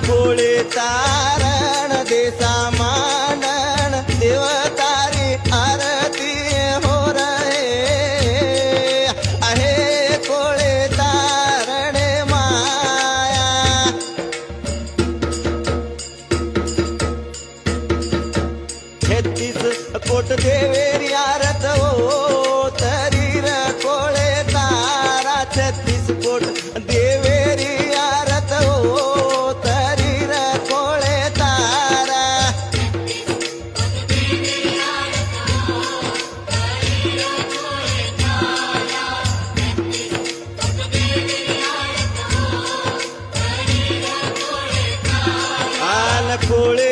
कोळे तारण देसा मांडण देवतारी आरती हो रहे आहे कोळे तारण माया 36 कोट देवेरी आरत हो तरीर कोळे तारा 36 कोट देवेरी आरत हो तरीर कोळे तारा आल कोळे